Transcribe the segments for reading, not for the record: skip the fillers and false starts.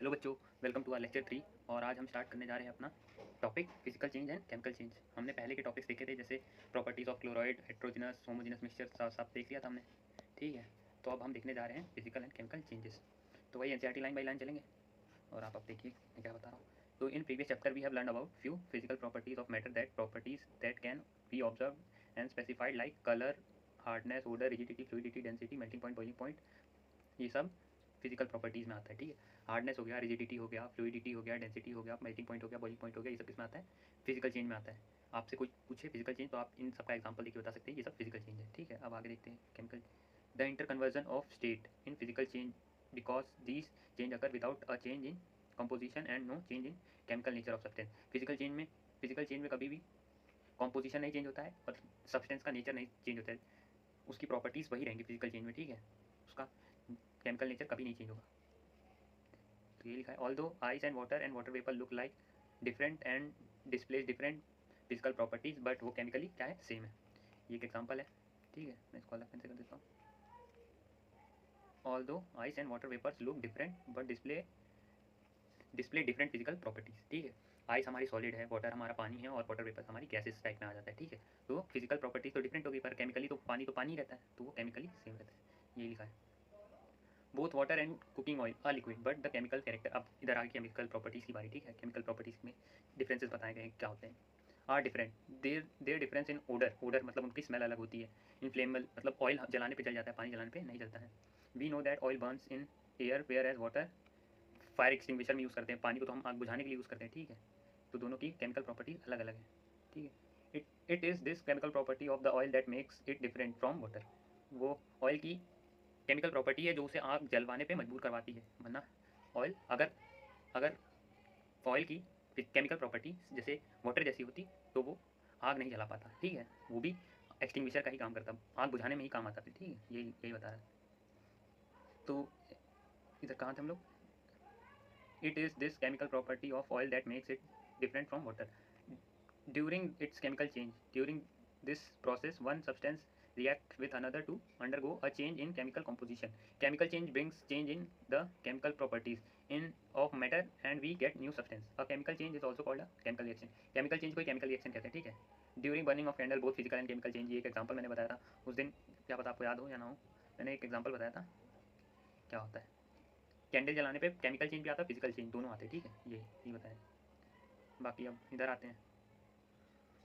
Hello बच्चों, welcome to our lecture 3। और आज हम स्टार्ट करने जा रहे हैं अपना topic physical change and chemical change. हमने पहले के टॉपिक्स देखे थे, जैसे properties of chloride, heterogeneous, homogeneous mixture, सब देख लिया था हमने। ठीक है, तो अब हम देखने जा रहे हैं फिजिकल एंड केमिकल चेंजेस। तो वही एनसीईआरटी लाइन बाई लाइन चलेंगे और आप अब देखिए मैं क्या बता रहा हूँ। तो in previous chapter we have learn about few physical properties of matter, that properties that can be observe and specified like colour, hardness, odour, rigidity, fluidity, density, melting point, boiling point. ये सब physical properties में आता है। ठीक है, hardness हो गया, rigidity हो गया, फ्लूइडिटी हो गया, डेंसिटी हो गया, मेल्टिंग पॉइंट हो गया, बॉइलिंग पॉइंट हो गया, ये सब किसमें आता है? फिजिकल चेंज में आता है। आपसे कोई पूछे फिजिकल चेंज तो आप इन सब का एग्जांपल देके बता सकते हैं, ये सब फिजिकल चेंज है। ठीक है, अब आगे देखते हैं chemical. The inter conversion of state in physical change because these change occur without a change in composition and no change in chemical nature of substance. Physical change में कभी भी कॉम्पोजिशन नहीं चेंज होता है और सब्सटेंस का nature नहीं change होता है, उसकी प्रॉपर्टीज़ वही रहेंगी फिजिकल चेंज में। ठीक है, उसका केमिकल नेचर कभी नहीं चेंज होगा। तो ये लिखा है, although ice and water vapour look like different and displays different physical properties, but वो केमिकली क्या है? सेम है। ये एक एग्जांपल है। ठीक है, मैं इसको अलग पेन से कर देता हूँ। Although ice and water vapours look different but display different physical properties. ठीक है, आइस हमारी सॉलिड है, वाटर हमारा पानी है और वाटर वेपर्स हमारी गैसेस टाइप में आ जाता है। ठीक है, तो फिजिकल प्रॉपर्टीज तो डिफरेंट होगी, पर केमिकली तो पानी रहता है, तो वो केमिकली सेम रहता है। ये लिखा है, both water and cooking oil are liquid but the chemical character. अब इधर आगे केमिकल प्रॉपर्टीज़ की बारी। ठीक है, केमिकल प्रॉपर्टीज़ में डिफरेंसेस बताए गए हैं क्या होते हैं। Are different, their difference in odour मतलब उनकी स्मेल अलग होती है। इनफ्लेमेबल मतलब ऑयल जलाने पे जल जाता है, पानी जलाने पे नहीं जलता है। We know that oil burns in air whereas water fire extinguisher में यूज़ करते हैं, पानी को तो हम आग बुझाने के लिए यूज़ करते हैं। ठीक है, तो दोनों की केमिकल प्रॉपर्टी अलग अलग है। ठीक है, it is this chemical property of the oil that makes it different from water. वो ऑयल की केमिकल प्रॉपर्टी है जो उसे आग जलवाने पे मजबूर करवाती है। वरना ऑयल अगर अगर ऑयल की केमिकल प्रॉपर्टी जैसे वाटर जैसी होती तो वो आग नहीं जला पाता। ठीक है, वो भी एक्सटिंग्विशर का ही काम करता, आग बुझाने में ही काम आता था। ठीक है, यही बता रहा है। तो इधर कहाँ थे हम लोग? It is this chemical property of oil that makes it different from water during its chemical change. During this process, one substance reacts with another to undergo a change in chemical composition. Chemical change brings change in the chemical properties in of matter and we get new substance. A chemical change is also called a chemical reaction. Chemical change को chemical reaction कहते हैं। ठीक है, during burning of candle both physical and chemical change. ये एक example मैंने बताया था उस दिन, क्या पता आपको याद हो या ना हो। मैंने एक एग्जांपल बताया था क्या होता है। कैंडल जलाने पे केमिकल चेंज भी आता है, फिजिकल चेंज दोनों आते हैं। ठीक है, ये बताया। बाकी अब इधर आते हैं,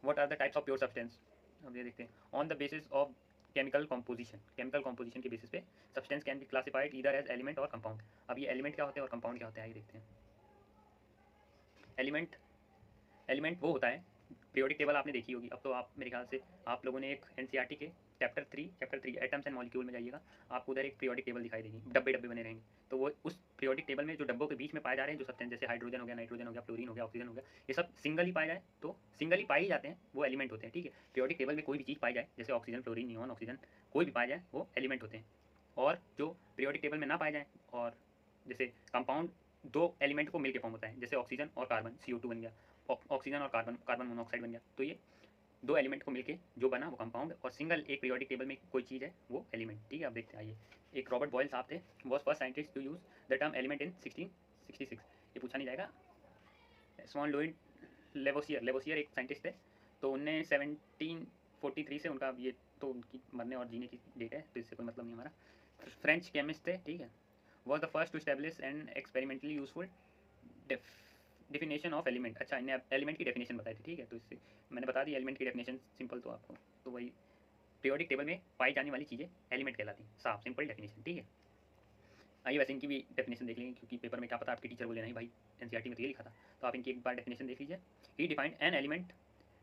what are the types of pure substance। अब ये देखते हैं, on the basis of chemical composition के बेसिस पे substance can be classified either as element or compound. अब ये एलिमेंट क्या होते हैं और कंपाउंड क्या होते हैं, आइए देखते हैं। एलिमेंट वो होता है, पीरियोडिक टेबल आपने देखी होगी। अब तो आप मेरे ख्याल से आप लोगों ने एक एनसीईआरटी के चैप्टर 3 एटम्स एंड मॉलिक्यूल में जाइएगा, आपको उधर एक पीरियोडिक टेबल दिखाई देगी, डब्बे बने रहेंगे। तो वो उस पीरियोडिक टेबल में जो डब्बों के बीच में पाए जा रहे हैं जो सब्सटेंस, जैसे हाइड्रोजन हो गया, नाइट्रोजन हो गया, फ्लोरीन हो गया, ऑक्सीजन हो गया, ये सब सिंगल ही पाए जाए तो सिंगल ही पाए ही जाते हैं, वो एलिमेंट होते हैं। ठीक है, पीरियोडिक टेबल में कोई भी चीज़ पाई जाए, जैसे ऑक्सीजन, फ्लोरीन, नियॉन, ऑक्सीजन, कोई भी पाए जाए वो एलिमेंट होते हैं। और जो पीरियोडिक टेबल में ना पाए जाए, और जैसे कंपाउंड दो एलिमेंट को मिलकर फॉर्म होता है, जैसे ऑक्सीजन और कार्बन, CO2 बन गया, ऑक्सीजन और कार्बन मोनोऑक्साइड बन गया। तो ये दो एलिमेंट को मिलके जो बना वो कंपाउंड, और सिंगल एक पीरियोडिक टेबल में कोई चीज़ है वो एलिमेंट। ठीक है, अब देखते हैं। आइए, एक रॉबर्ट बॉयल साहब थे, was first scientist to use the term element in 1666। ये पूछा नहीं जाएगा। स्वॉन लुइड लेवोसियर एक साइंटिस्ट थे, तो उनने 1743 से उनका ये तो उनकी मरने और जीने की डेट है, तो इससे कोई मतलब नहीं हमारा। फ्रेंच केमिस्ट थे। ठीक है, was the first to establish and experimentally useful definition of element. अच्छा, इन्हें एलिमेंट की डेफिनेशन बताई थी। ठीक है, तो इससे मैंने बता दी एलिमेंट की डेफिनेशन सिंपल, तो आपको तो वही पीरियोडिक टेबल में पाई जाने वाली चीज़ें एलिमेंट कहलाती हैं, साफ सिंपल डेफिनेशन। ठीक है, आइए वैसे इनकी भी डेफिनेशन देख लेंगे, क्योंकि पेपर में क्या पता आपके टीचर बोले नहीं भाई एनसीईआरटी में तो ये लिखा था, तो आप इनकी एक बार डेफिनेशन देख लीजिए। He defined an element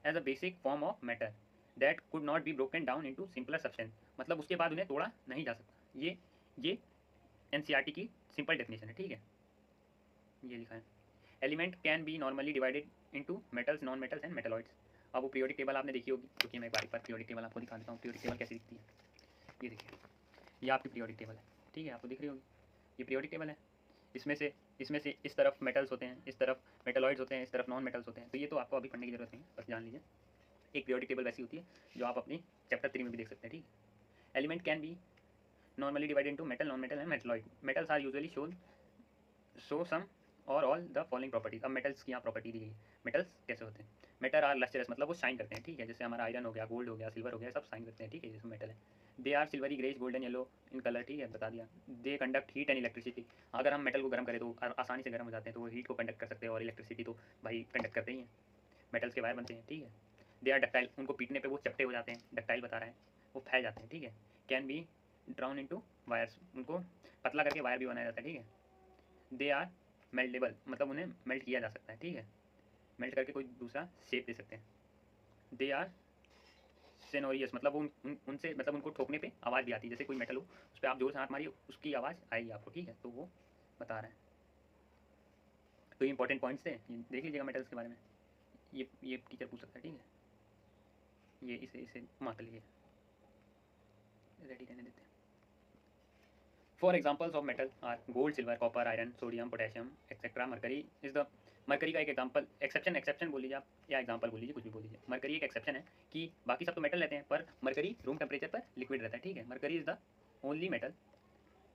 as a basic form of matter that could not be broken down into simpler substance. मतलब उसके बाद उन्हें तोड़ा नहीं जा सकता। ये एनसीईआरटी की सिंपल डेफिनेशन है। ठीक है, ये लिखा है, element can be normally divided into metals, non metals and metalloids. अब वो पीरियोडिक टेबल आपने देखी होगी, क्योंकि मैं एक बार पीरियोडिक टेबल आपको दिखा देता हूँ। पीरियोडिक टेबल कैसी दिखती है, ये देखिए, ये आपकी पीरियोडिक टेबल है। ठीक है, आपको दिख रही होगी, ये पीरियोडिक टेबल है। इसमें से इस तरफ मेटल्स होते हैं, इस तरफ मेटलॉइड्स होते हैं, इस तरफ नॉन मेटल्स होते हैं। तो ये तो आपको अभी पढ़ने की जरूरत नहीं है, बस जान लीजिए। एक पीरियोडिक टेबल वैसी होती है जो आप अपनी चैप्टर 3 में भी देख सकते हैं। ठीक है, element can be normally divided into metal, non-metal and metalloid. Metals are usually shown so some और ऑल द फॉलोइंग प्रॉपर्टीज। अब मेटल्स की यहाँ प्रॉपर्टी दी गई है। मेटल्स कैसे होते हैं? मेटल आर लस्टरस, मतलब वो शाइन करते हैं, ठीक है। जैसे हमारा आयरन हो गया, गोल्ड हो गया, सिल्वर हो गया, सब शाइन करते हैं, ठीक है, जैसे मेटल है। They are silvery greys golden yellow in colour, ठीक है, बता दिया। They conduct heat and electricity. अगर हम मेटल को गर्म करें तो आसानी से गर्म हो जाते हैं, तो वो हीट को कंडक्ट कर सकते हैं, और इलेक्ट्रिसिटी तो भाई कंडक्ट करते ही हैं, मेटल्स के वायर बनते हैं, ठीक है। दे आर डक्टाइल, उनको पीटने पे वो चपटे हो जाते हैं, डक्टाइल बता रहा है, वो फैल जाते हैं, ठीक है। Can be drown into wires, उनको पतला करके वायर भी बनाया जाता है, ठीक है। दे आर मेल्टेबल, मतलब उन्हें मेल्ट किया जा सकता है, ठीक है, मेल्ट करके कोई दूसरा शेप दे सकते हैं। दे आर सेनोरियस, मतलब उनसे मतलब उनको ठोकने पे आवाज़ भी आती है, जैसे कोई मेटल हो उस पर आप जोर से हाथ मारिए उसकी आवाज़ आएगी आपको, ठीक है, तो वो बता रहे हैं। तो ये इंपॉर्टेंट पॉइंट्स थे, ये देख लीजिएगा मेटल्स के बारे में, ये टीचर पूछ सकता है, ठीक है। ये इसे इसे मार्क लीजिए, रेडी रहने देते हैं। For examples of metal are gold, silver, copper, iron, sodium, potassium etcetera. Mercury is the, mercury का एक एग्जाम्पल, एक्सेप्शन बोल लीजिए आप, या एग्जाम्पल बोल लीजिए, कुछ भी बोल लीजिए। मरकरी एक एक्सेप्शन है कि बाकी सब तो मेटल रहते हैं, पर मरकरी रूम टेम्परेचर पर लिक्विड रहता है, ठीक है। Mercury is the only metal,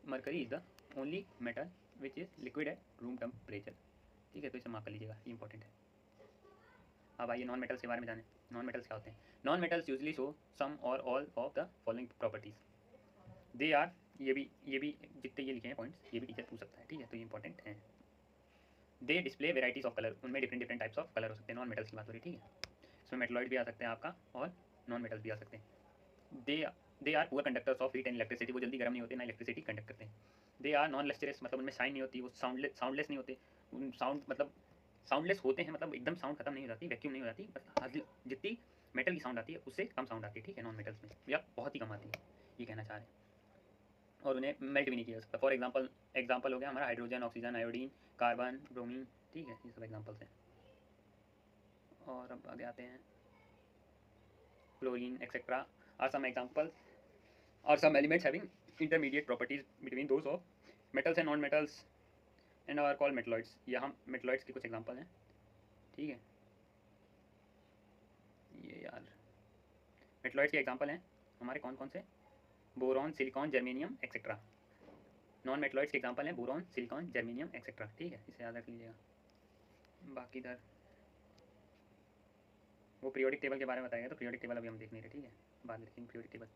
mercury is the only metal which is liquid at room temperature, ठीक है, तो इसे मार्क कर लीजिएगा, ये इंपॉर्टेंट है। अब आइए नॉन मेटल्स के बारे में जाने। नॉन मेटल्स क्या होते हैं? Non metals usually show some और all of the following properties. They are, ये भी जितने ये लिखे हैं पॉइंट्स, ये भी टीचर पूछ सकता है, ठीक है, तो ये इंपॉर्टेंट है। दे डिस्प्ले वेराइटीज ऑफ कलर, उनमें different different types of colour हो सकते हैं। नॉन मेटल्स की बात हो रही है, ठीक है। इसमें मेटलॉइड भी आ सकते हैं आपका, और नॉन मेटल्स भी आ सकते हैं। They are poor conductors of heat and electricity, वो जल्दी गर्म नहीं होते, ना इलेक्ट्रिसिटी कंडक्ट करते हैं। दे आर नॉन लस्टरस, मतलब उनमें शाइन नहीं होती, वो साउंडलेस नहीं होते, साउंड मतलब साउंडलेस होते हैं, मतलब एकदम साउंड खत्म नहीं हो जाती, वैक्यूम नहीं हो जाती, बस जितनी मेटल की साउंड आती है उससे कम साउंड आती है, ठीक है, नॉन मेटल्स में, या बहुत ही कम आती है, ये कहना चाह रहे हैं। और उन्हें मेल्ट भी नहीं किया जा सकता। फॉर एग्जाम्पल हो गया हमारा hydrogen, oxygen, iodine, carbon, bromine, ठीक है, ये सब एग्जाम्पल्स हैं। और अब आगे आते हैं, chlorine etcetera are some examples, are some elements having intermediate properties between those of metals and non metals and are called metalloids. यहाँ मेटलॉइड्स के कुछ एग्जाम्पल हैं, ठीक है। ये यार मेटलॉइड्स के एग्जाम्पल हैं हमारे कौन कौन से? Boron, silicon, germanium etcetera. Non metalloids के एग्जाम्पल हैं बोरॉन, सिलिकॉन, जर्मेनियम एक्सेट्रा, ठीक है, इसे याद रख लीजिएगा। बाकी इधर वो पीरियोडिक टेबल के बारे में बताएगा, तो पीरियोडिक टेबल अभी हम देख नहीं रहे, ठीक है, बाद में देखेंगे पीरियोडिक टेबल।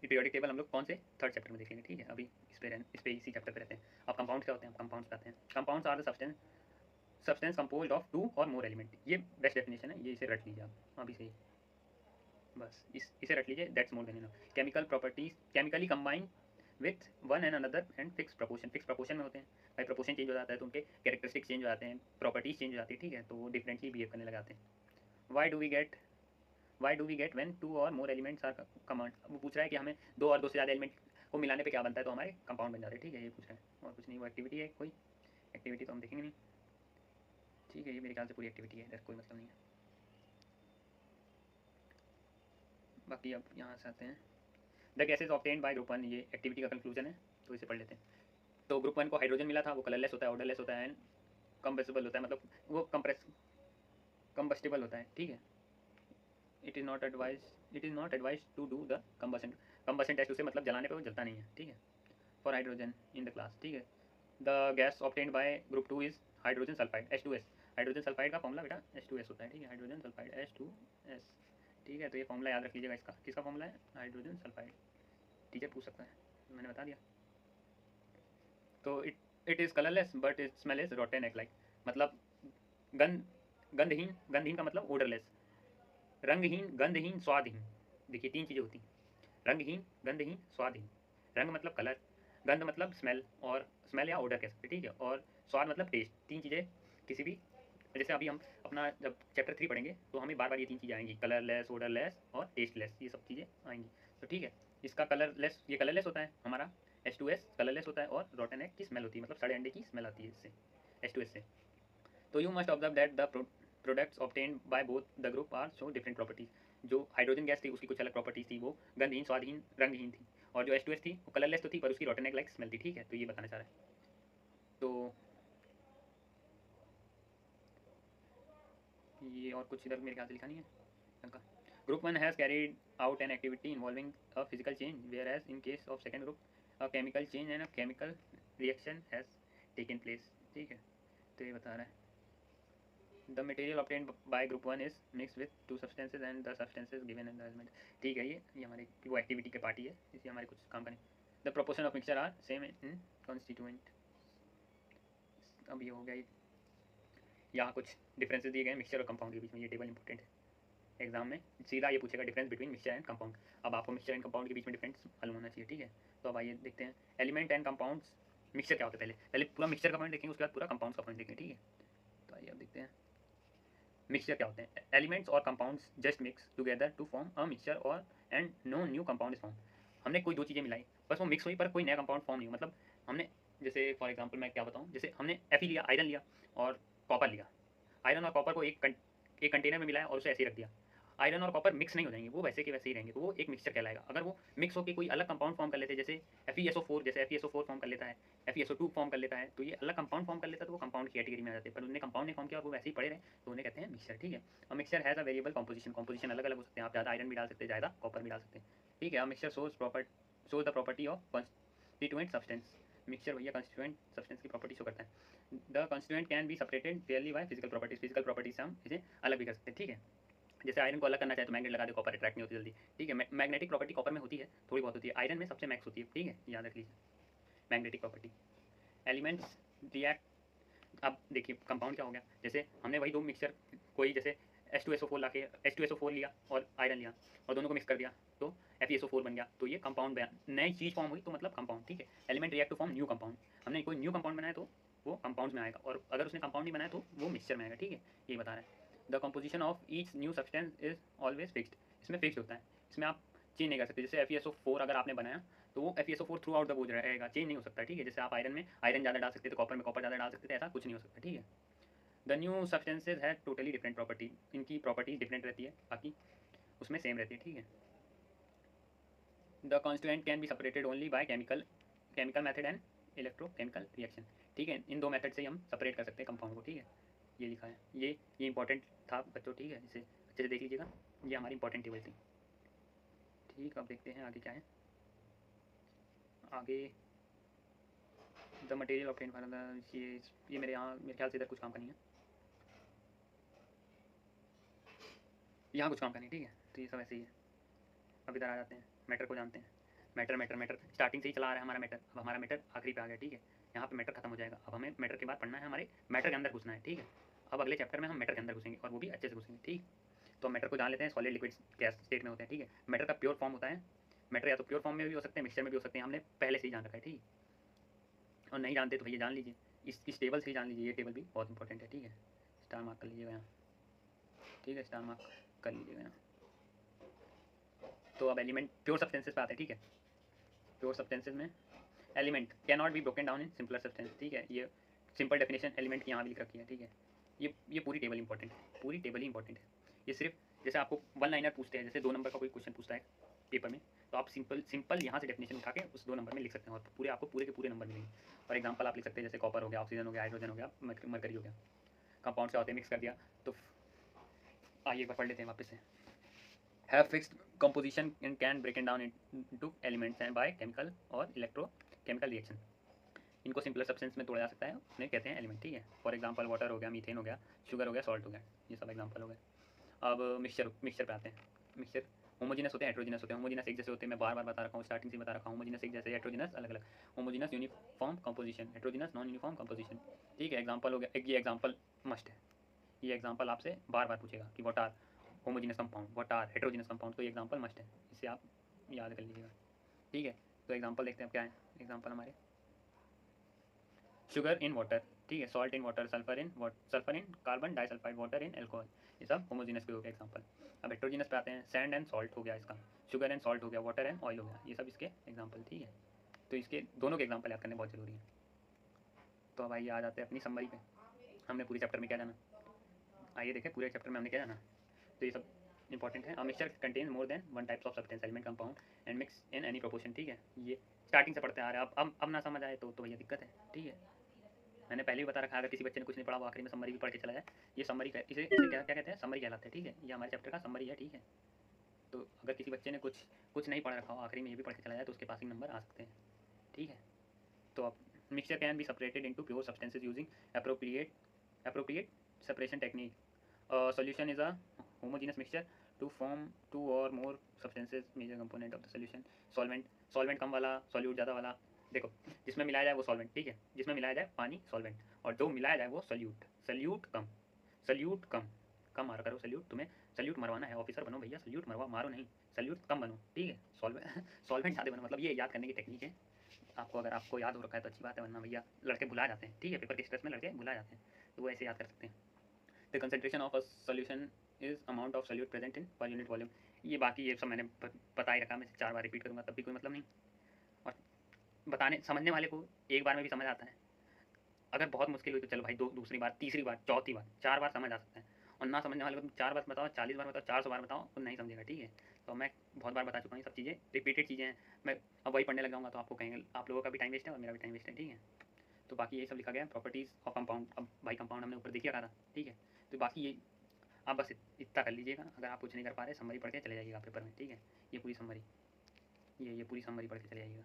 ये पीरियोडिक टेबल हम लोग कौन से थर्ड चैप्टर में देखेंगे, ठीक है। अभी इस पे इसी चैप्टर पे रहते हैं। अब कंपाउंड्स क्या होते हैं? अब कंपाउंड्स आते हैं। Compounds are the substance composed of two or more element. ये बेस्ट डेफिनेशन है, ये इसे रट लीजिए आप अभी से ही, बस इसे रट लीजिए, that's more than enough. Chemical properties chemically combine with one and another and fix proportion में होते हैं। भाई प्रपोर्शन चेंज हो जाता है तो उनके कैरेक्टरिस्टिक्स चेंज हो जाते हैं, प्रॉपर्टीज चेंज हो जाती है, ठीक है, तो वो डिफरेंटली बिहेव करने लग जाते हैं। Why do we get when two or more elements R command. वो पूछ रहा है कि हमें दो और दो से ज़्यादा एलिमेंट को मिलाने पे क्या बनता है, तो हमारे कंपाउंड बन जाते हैं, ठीक है, ये पूछ रहा है, और कुछ नहीं। वो एक्टिविटी है, कोई एक्टिविटी तो हम देखेंगे नहीं, ठीक है, ये मेरे ख्याल से पूरी एक्टिविटी है, इधर कोई मतलब नहीं है। बाकी अब यहाँ से आते हैं, the gases obtained by group one, ये एक्टिविटी का कंक्लूजन है, तो इसे पढ़ लेते हैं। तो ग्रुप वन को हाइड्रोजन मिला था, वो कलरलेस होता है, ऑर्डरलेस होता है, एंड कंबस्टिबल होता है, मतलब वो कंबस्टिबल होता है, ठीक है। It is not advise to do the combustion test, उसे मतलब जलाने पे वो जलता नहीं है, ठीक है। For hydrogen in the class, ठीक है। The gas obtained by group two is hydrogen sulphide H2S। Hydrogen sulphide का फॉर्मूला बेटा H2S होता है, ठीक है, हाइड्रोजन सल्फाइड H2S, ठीक है। तो ये फॉर्मूला याद रख लीजिएगा, इसका किसका फॉर्मूला है? हाइड्रोजन सल्फाइड, टीचर पूछ सकता है, मैंने बता दिया। तो it is colourless but it smell is rotten egg like, मतलब गंध गंधहीन का मतलब ओडरलेस, रंगहीन, गंधहीन, स्वादहीन। देखिए तीन चीज़ें होती हैं, रंगहीन, गंधहीन, स्वादहीन। रंग मतलब कलर, गंध मतलब स्मेल, और स्मेल या ऑर्डर कह सकते, ठीक है, और स्वाद मतलब टेस्ट। तीन चीज़ें किसी भी, जैसे अभी हम अपना जब चैप्टर 3 पढ़ेंगे तो हमें बार बार ये तीन चीज़ें आएंगी, कलरलेस, ऑर्डरलेस और टेस्टलेस, ये सब चीज़ें आएंगी, तो ठीक है। इसका कलरलेस, ये कलरलेस होता है हमारा H2S, कलरलेस होता है, और रोटन एग की स्मेल होती है, मतलब सड़े अंडे की स्मेल आती है इससे, H2S से। तो you must observe that the products obtained by both the group are show different properties. जो हाइड्रोजन गैस थी उसकी कुछ अलग प्रॉपर्टीज थी, वो गंधहीन, स्वादहीन, रंगहीन थी, और जो H2S थी वो कलरलेस तो थी पर उसकी रोटन एग लाइक स्मेल थी, ठीक है, तो ये बताना चाह रहा है। तो ये और कुछ इधर मेरे ख्याल से लिखा नहीं है का। Group one has carried out an activity involving a physical change, whereas in case of second group a chemical change and a chemical reaction has taken place, ठीक है। तो ये बता रहा है the material obtained by group 1 is mix with 2 substances and the substances given in the element, ठीक है। ये हमारी वो एक्टिविटी के पार्टी है, इसे हमारे कुछ काम करने। The proportion of mixture are same in constituent. अब ये हो गया, यहाँ कुछ डिफरेंसेस दिए गए मिक्सचर और कंपाउंड के बीच में, ये टेबल इंपॉर्टेंट है। एग्जाम में सीधा ये पूछेगा difference between mixture and compound. अब आपको मिक्सचर एंड कंपाउंड के बीच में डिफरेंस मालूम होना चाहिए, ठीक है। तो अब आइए देखते हैं एलिमेंट एंड कंपाउंड्स। मिक्सचर क्या होता है, पहले पूरा मिक्सचर का पॉइंट देखेंगे, उसके बाद पूरा कंपाउंड्स का पॉइंट देखेंगे, ठीक है। तो आइए अब देखते हैं मिक्सचर क्या होते हैं। एलिमेंट्स और compounds just mix together to form a mixture और and no new compound is form. हमने कोई दो चीज़ें मिलाई, बस वो मिक्स हुई, पर कोई नया कंपाउंड फॉर्म नहीं हुआ। मतलब हमने, जैसे फॉर एग्जांपल मैं क्या बताऊँ, जैसे हमने Fe लिया, आयरन लिया और कॉपर लिया। आयरन और कॉपर को एक कंटेनर में मिलाया और उसे ऐसे ही रख दिया। आयरन और कॉपर मिक्स नहीं हो जाएंगे, वो वैसे के वैसे ही रहेंगे, तो वो एक मिक्सचर कहलाएगा। अगर वो मिक्स होकर कोई अलग कंपाउंड फॉर्म कर लेते, जैसे FeSO4, जैसे FeSO4 फॉर्म कर लेता है, FeSO2 फॉर्म कर लेता है, तो ये अलग कंपाउंड फॉर्म कर लेता है, तो वो कंपाउंड की कैटेगरी में आ जाते हैं। पर उन्होंने कंपाउंड नहीं फॉर्म किया और वो वैसे ही पड़े रहे, तो उन्हें कहते हैं मिक्सचर, ठीक है। और mixture has a variable composition, composition अलग अलग हो सकते हैं, आप ज़्यादा आयरन भी डाल सकते हैं, ज़्यादा कॉपर भी डाल सकते हैं, ठीक है। और mixture shows the property of constituent substance. Mixture भैया कॉन्स्टिट्यूएंट सब्सटेंस की प्रॉपर्टी शो करता है। The constituent can be separated clearly by physical properties, physical properties से हम इसे अलग भी कर सकते हैं, ठीक है। जैसे आयरन को अलग करना चाहे तो मैग्नेट लगा दे, कॉपर अट्रैक्ट नहीं होती जल्दी, ठीक है। मैग्नेटिक प्रॉपर्टी कॉपर में होती है, थोड़ी बहुत होती है, आयरन में सबसे मैक्स होती है, ठीक है, याद रख लीजिए मैग्नेटिक प्रॉपर्टी। एलिमेंट्स रिएक्ट, अब देखिए कंपाउंड क्या हो गया, जैसे हमने वही दो मिक्सचर, कोई जैसे H2SO4 ला के H2SO4 लिया और आयरन लिया और दोनों को मिक्स कर दिया, तो FeSO4 बन गया, तो ये कंपाउंड बना, नई चीज़ फॉर्म हुई, तो मतलब कंपाउंड, ठीक है। Element react to form new compound, हमने कोई न्यू कंपाउंड बनाया तो वो कंपाउंड्स में आएगा, और अगर उसने कंपाउंड नहीं बनाया तो वो मिक्सचर में आएगा, ठीक है। ये बता रहा है the composition of each new substance is always fixed, इसमें फिक्स्ड होता है, इसमें आप चेंज नहीं कर सकते। जैसे FeSO4 अगर आपने बनाया तो वो FeSO4 थ्रू आउट द बोझ रहेगा, चेंज नहीं हो सकता, ठीक है। जैसे आप आयरन में आयरन ज़्यादा डाल सकते थे, कॉपर में कॉपर ज़्यादा डाल सकते थे, ऐसा कुछ नहीं हो सकता, ठीक है। द न्यू सब्सटेंसेज है टोटली डिफरेंट प्रॉपर्टी, इनकी प्रॉपर्टी डिफरेंट रहती है, बाकी उसमें सेम रहती है, ठीक है। The constituent can be separated only by chemical method and electrochemical reaction, ठीक है। इन दो मेथड से ही हम सेपरेट कर सकते हैं कंपाउंड को, ठीक है। ये लिखा है, ये इंपॉर्टेंट था बच्चों, ठीक है, इसे अच्छे से देख लीजिएगा, ये हमारी इंपॉर्टेंट टेबल थी, ठीक। अब देखते हैं आगे क्या है। आगे द मटेरियल ऑफ ये मेरे यहाँ मेरे ख्याल से इधर कुछ काम करनी है, यहाँ कुछ काम करनी है, ठीक है। तो ये सब ऐसे ही है। अब इधर आ जाते हैं, मैटर को जानते हैं। मैटर स्टार्टिंग से ही चला आ रहा है हमारा मैटर, अब हमारा मैटर आखिरी पे आ गया, ठीक है। यहाँ पे मैटर खत्म हो जाएगा, अब हमें मैटर के बाद पढ़ना है, हमारे मैटर के अंदर घुसना है, ठीक है। अब अगले चैप्टर में हम मैटर के अंदर घुसेंगे और वो भी अच्छे से घुसेंगे, ठीक। तो मैटर को जान लेते हैं, सॉलिड लिक्विड गैस स्टेट में होते हैं, ठीक है। मैटर का प्योर फॉर्म होता है, मैटर या तो प्योर फॉर्म में भी हो सकते हैं, मिक्सचर में भी हो सकते हैं, हमने पहले से ही जान रखा है, ठीक। और नहीं जानते तो भैया जान लीजिए, इस टेबल से ही जान लीजिए, ये टेबल भी बहुत इंपॉर्टेंट है, ठीक है। स्टार मार्क कर लीजिएगा यहाँ, ठीक है, स्टार मार्क कर लीजिएगा यहाँ। तो अब एलिमेंट प्योर सब्सटेंसेस पे आते हैं, ठीक है। प्योर सब्सटेंसेस में element can not be broken down in simpler substance, ठीक है। ये सिंपल डेफिनेशन एलिमेंट की यहाँ भी लिख रखी है, ठीक है। ये पूरी टेबल इंपॉर्टेंट है, पूरी टेबल ही इंपॉर्टेंट है। ये सिर्फ जैसे आपको वन लाइनर पूछते हैं, जैसे 2 नंबर का कोई क्वेश्चन पूछता है पेपर में, तो आप सिंपल यहाँ से डेफिनेशन उठा के उस 2 नंबर में लिख सकते हैं और पूरे आपको पूरे के पूरे नंबर मिलेंगे। फॉर एग्जाम्पल आप लिख सकते हैं जैसे कॉपर हो गया, ऑक्सीजन हो गया, हाइड्रोजन हो गया, मरकरी हो गया, कंपाउंड से होते हैं, मिक्स कर दिया। तो आइए एक बार पढ़ लेते हैं वापस से। have fixed composition and can break it down into elements and by chemical और electrochemical reaction, इनको सिंपलर सब्सटेंस में तोड़ा जा सकता है, उन्हें कहते हैं एलिमेंट, ठीक है। फॉर एग्जांपल वाटर हो गया, मीथेन हो गया, शुगर हो गया, सॉल्ट हो गया, ये सब एग्जांपल हो गए। अब मिक्सचर पे आते हैं। मिक्सचर होमोजीनस होते हैं, हेट्रोजीनस होते हैं। होमोजीनस एक जैसे होते हैं, मैं बार बार बता रखा हूँ, स्टार्टिंग से बता रखा हूँ। होमोजीनस एक जैसे, हेट्रोजीनस अलग अलग। Homogeneous uniform composition, heterogeneous non uniform composition, ठीक है। एग्जांपल हो गया, एक ये एग्जांपल मस्ट है, ये एग्जांपल आपसे बार बार पूछेगा कि what are homogeneous compound, what are heterogeneous compound, तो ये एग्जांपल मस्ट है, इसे आप याद कर लीजिएगा, ठीक है। तो एग्जांपल देखते हैं क्या है। एग्जांपल हमारे शुगर इन वाटर, ठीक है, salt in water, sulphur in carbon disulphide, water in alcohol, ये सब होमोजीनस के हो गए एग्जांपल। अब हेट्रोजीनस पे आते हैं, सैंड एंड सॉल्ट हो गया इसका, शुगर एंड सॉल्ट हो गया, वाटर एंड ऑयल हो गया, ये सब इसके एग्जांपल, ठीक है। तो इसके दोनों के एग्जांपल याद करने बहुत जरूरी है। तो अब आइए आ जाते हैं अपनी समरी पे, हमने पूरे चैप्टर में क्या जाना, आइए देखें पूरे चैप्टर में हमने क्या जाना। तो ये सब इंपॉर्टेंट है। Mixture contain more than one types of substance, element, compound and mix in any proportion, ठीक है। ये स्टार्टिंग से पढ़ते आ रहे हैं, अब ना समझ आए तो भैया दिक्कत है, ठीक है। मैंने पहले भी बता रखा है, अगर किसी बच्चे ने कुछ नहीं पढ़ा वो आखिरी में समरी भी पढ़ के चला जाए, ये समरी इसे क्या क्या कहते हैं, समरी कहलाते हैं, ठीक है। ये हमारे चैप्टर का समरी है, ठीक है। तो अगर किसी बच्चे ने कुछ नहीं पढ़ रखा हो, आखिरी में ये भी पढ़ के चला जाए, तो उसके पासिंग नंबर आ सकते हैं, ठीक है। तो अब mixture can be separated into pure substances using appropriate separation technique. Solution is a homogeneous mixture to form two or more substances major component of the solution. solvent कम वाला, solute ज़्यादा वाला। देखो, जिसमें मिलाया जाए वो solvent, ठीक है, जिसमें मिलाया जाए पानी solvent, और जो मिलाया जाए वो solute कम मारा करो सल्यूट। तुम्हें सल्यूट मरवाना है, ऑफिसर बनो भैया, सल्यूट मरवा मारो नहीं, सल्यूट कम बनो, ठीक है। सॉल्वेंट ज़्यादा बनो, मतलब ये याद करने की टेक्निक है आपको। अगर आपको याद हो रखा है तो अच्छी बात है, वरना भैया लड़के भुला जाते हैं, ठीक है, पेपर के स्ट्रेस में लड़के भुला जाते हैं, तो वो ऐसे याद कर सकते हैं। The concentration of a solution is amount of solute present in per unit volume. ये बाकी ये सब मैंने बता ही रखा, मैं 4 बार रिपीट करूँगा तब भी कोई मतलब नहीं, और बताने समझने वाले को एक बार में भी समझ आता है। अगर बहुत मुश्किल हुई तो चलो भाई दूसरी बार, तीसरी बार, चौथी बार, 4 बार समझ आ सकता है। और ना समझने वाले को तुम 4 बार बताओ, 40 बार बताओ, 400 बार बताओ, तो नहीं समझेगा, ठीक है। तो मैं बहुत बार बता चुका हूँ, ये सब चीज़ें रिपीटेड चीज़ें हैं। मैं अब वही पढ़ने लग जाऊँगा तो आपको कहेंगे आप लोगों का भी टाइम वेस्ट है और मेरा भी टाइम वेस्ट है, ठीक है। तो बाकी ये सब लिखा गया है, प्रॉपर्टीज़ ऑफ कंपाउंड। अब भाई कंपाउंड हमने ऊपर देखिए रखा था, ठीक है। तो बाकी ये आप बस इतना कर लीजिएगा। अगर आप कुछ नहीं कर पा रहे, समरी पढ़ के चले जाइएगा पेपर में, ठीक है। ये पूरी समरी, ये पूरी समरी पढ़ के चले जाइएगा,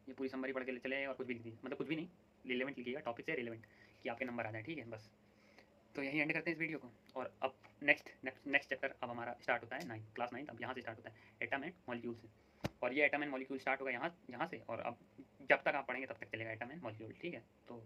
ये पूरी समरी पढ़ के चले जाइएगा, और कुछ भी लिख दीजिए, मतलब कुछ भी नहीं, रिलेवेंट लिखिएगा, टॉपिक से रिलेवेंट, कि आपके नंबर आ जाए, ठीक है। बस तो यही एंड करते हैं इस वीडियो को। और अब नेक्स्ट चैप्टर अब हमारा स्टार्ट होता है 9th क्लास 9th, अब यहाँ से स्टार्ट होता है एटम एंड मॉलिक्यूल से। और ये एटम एंड मॉलिक्यूल स्टार्ट होगा यहाँ से, और अब जब तक आप पढ़ेंगे तब तक चलेगा एटम एंड मॉलिक्यूल, ठीक है। तो